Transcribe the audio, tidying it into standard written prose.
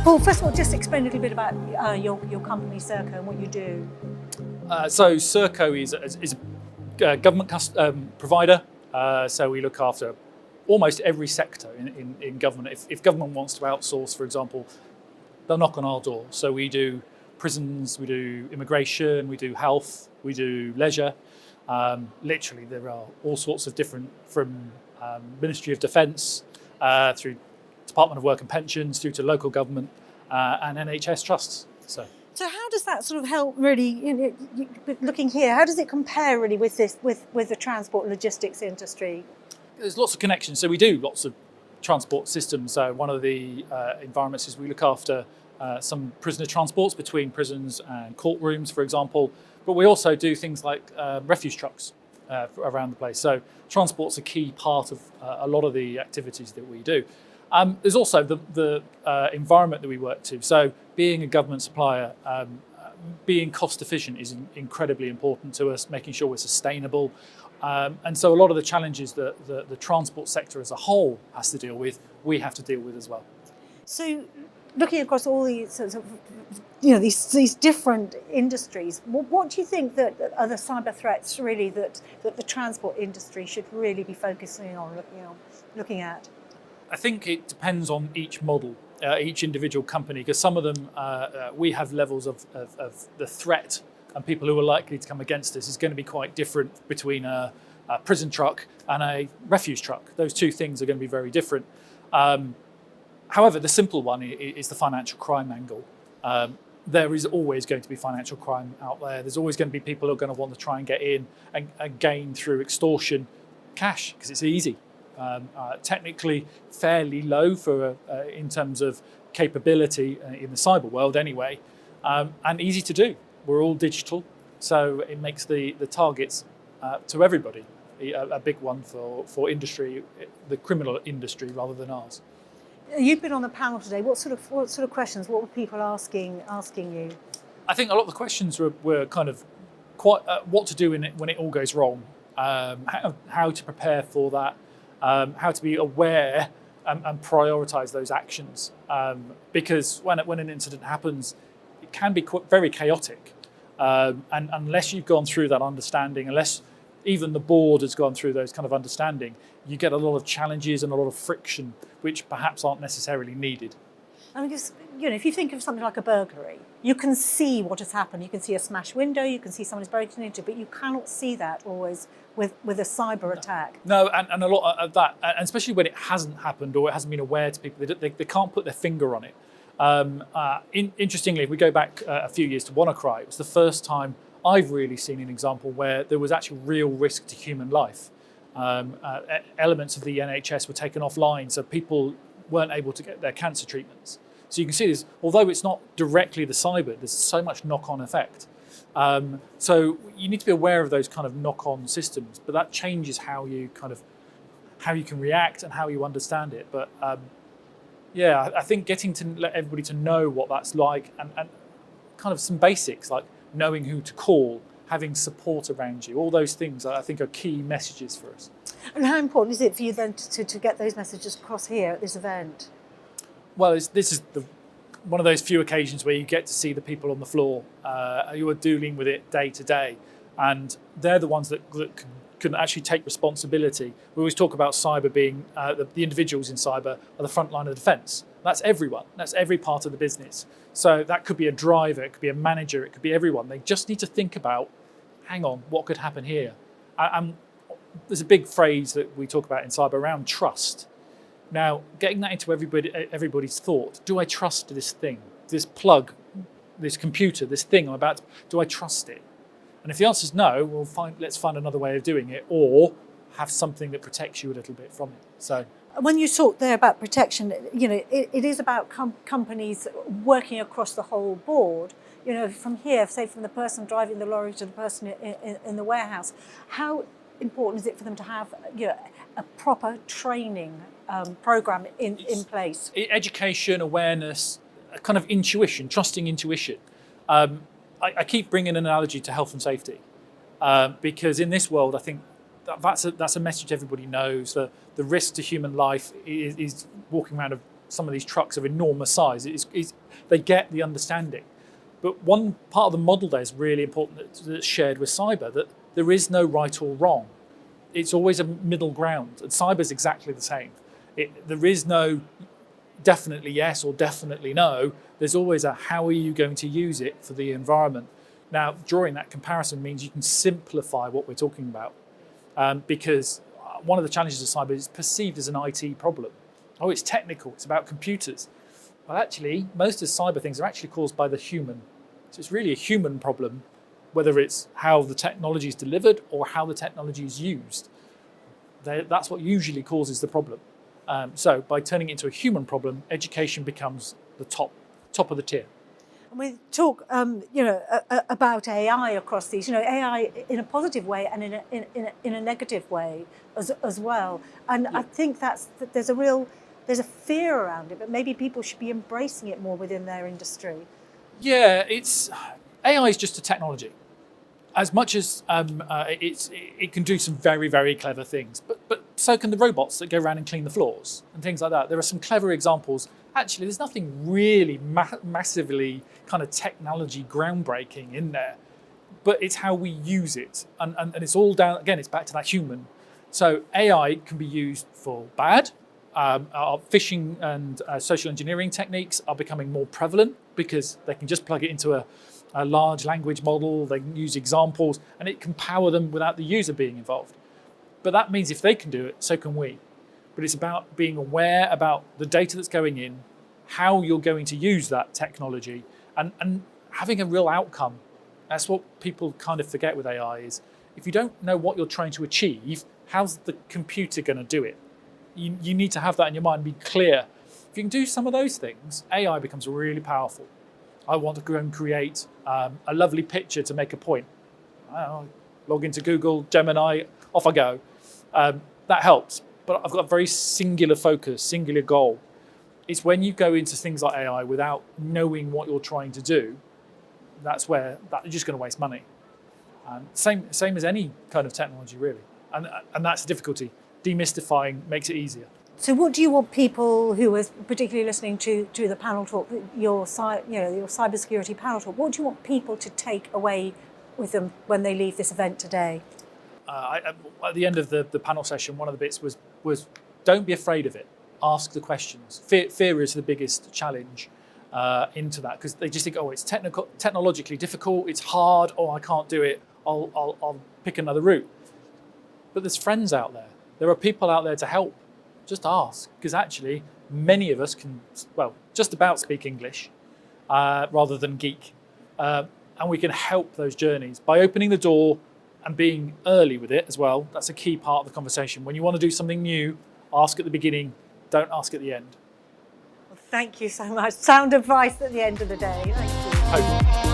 Paul, first of all, just explain a little bit about your company, Serco, and what you do. So Serco is a government provider. So we look after almost every sector in government. If government wants to outsource, for example, they'll knock on our door. So we do prisons, we do immigration, we do health, we do leisure. Literally, there are all sorts of different, from Ministry of Defence through Department of Work and Pensions through to local government and NHS trusts. So how does that sort of help really, looking here, how does it compare really with the transport and logistics industry? There's lots of connections. So we do lots of transport systems. So one of the environments is we look after some prisoner transports between prisons and courtrooms, for example. But we also do things like refuse trucks around the place. So transport's a key part of a lot of the activities that we do. There's also the environment that we work to. So being a government supplier, being cost efficient is incredibly important to us, making sure we're sustainable. And so a lot of the challenges that the transport sector as a whole has to deal with, we have to deal with as well. So looking across all these sorts of, these different industries, what do you think that are the cyber threats really that the transport industry should really be focusing on, looking at? I think it depends on each model, each individual company, because some of them, we have levels of the threat and people who are likely to come against us is going to be quite different between a prison truck and a refuse truck. Those two things are going to be very different. However, the simple one is the financial crime angle. There is always going to be financial crime out there. There's always going to be people who are going to want to try and get in and gain through extortion cash because it's easy. Technically fairly low for in terms of capability in the cyber world anyway, and easy to do. We're all digital, so it makes the targets to everybody a big one for industry, the criminal industry rather than ours. You've been on the panel today. What sort of questions? What were people asking you? I think a lot of the questions were kind of quite what to do when it all goes wrong, how to prepare for that. How to be aware and prioritise those actions, because when an incident happens, it can be very chaotic, and unless you've gone through that understanding, unless even the board has gone through those kind of understanding, you get a lot of challenges and a lot of friction, which perhaps aren't necessarily needed. I mean, just, if you think of something like a burglary, you can see what has happened. You can see a smashed window, you can see someone's broken into, but you cannot see that always with a cyber attack. No, and a lot of that, and especially when it hasn't happened or it hasn't been aware to people, they can't put their finger on it. Interestingly, if we go back a few years to WannaCry, it was the first time I've really seen an example where there was actually real risk to human life. Elements of the NHS were taken offline, so people weren't able to get their cancer treatments. So you can see this, although it's not directly the cyber, there's so much knock-on effect. So you need to be aware of those kind of knock-on systems, but that changes how you can react and how you understand it. But I think getting to let everybody to know what that's like and kind of some basics like knowing who to call, having support around you, all those things I think are key messages for us. And how important is it for you then to get those messages across here at this event? Well, this is one of those few occasions where you get to see the people on the floor who are dealing with it day to day, and they're the ones that can actually take responsibility. We always talk about cyber being the individuals in cyber are the front line of defence. That's everyone. That's every part of the business. So that could be a driver, it could be a manager, it could be everyone. They just need to think about, hang on, what could happen here? And there's a big phrase that we talk about in cyber around trust. Now, getting that into everybody's thought, do I trust this thing, this plug, this computer, this thing I'm about to, do I trust it? And if the answer is no, let's find another way of doing it, or have something that protects you a little bit from it. So, when you talk there about protection, it is about companies working across the whole board. From here, say from the person driving the lorry to the person in the warehouse, how important is it for them to have a proper training program in place? Education, awareness, a kind of intuition, trusting intuition. I keep bringing an analogy to health and safety because in this world, I think that's a message everybody knows. The risk to human life is walking around some of these trucks of enormous size. They get the understanding. But one part of the model there is really important that's shared with cyber, that there is no right or wrong. It's always a middle ground, and cyber is exactly the same. There is no definitely yes or definitely no. There's always a how are you going to use it for the environment. Now, drawing that comparison means you can simplify what we're talking about, because one of the challenges of cyber is perceived as an IT problem. Oh, it's technical, it's about computers. Well, actually, most of cyber things are actually caused by the human. So it's really a human problem, whether it's how the technology is delivered or how the technology is used. That's what usually causes the problem. So by turning it into a human problem, education becomes the top of the tier. And we talk, about AI across these. AI in a positive way and in a negative way as well. And yeah. I think there's a fear around it, but maybe people should be embracing it more within their industry. Yeah, AI is just a technology. As much as it can do some very, very clever things, but so can the robots that go around and clean the floors and things like that. There are some clever examples. Actually, there's nothing really massively kind of technology groundbreaking in there, but it's how we use it. And it's all down, again, it's back to that human. So AI can be used for bad. Phishing and social engineering techniques are becoming more prevalent because they can just plug it into a large language model, they can use examples, and it can power them without the user being involved. But that means if they can do it, so can we. But it's about being aware about the data that's going in, how you're going to use that technology, and having a real outcome. That's what people kind of forget with AI is, if you don't know what you're trying to achieve, how's the computer going to do it? You need to have that in your mind, be clear. If you can do some of those things, AI becomes really powerful. I want to go and create a lovely picture to make a point. I'll log into Google, Gemini, off I go. That helps, but I've got a very singular focus, singular goal. It's when you go into things like AI without knowing what you're trying to do, that's where you're just going to waste money. Same as any kind of technology, really. And that's the difficulty. Demystifying makes it easier. So what do you want people who are particularly listening to the panel talk, your cybersecurity panel talk, what do you want people to take away with them when they leave this event today? At the end of the panel session, one of the bits was don't be afraid of it. Ask the questions. Fear is the biggest challenge into that, because they just think, oh, it's technologically difficult, it's hard, oh, I can't do it, I'll pick another route. But there's friends out there. There are people out there to help. Just ask, because actually many of us can, just about speak English rather than geek. And we can help those journeys by opening the door and being early with it as well. That's a key part of the conversation. When you want to do something new, ask at the beginning, don't ask at the end. Well, thank you so much. Sound advice at the end of the day. Thank you.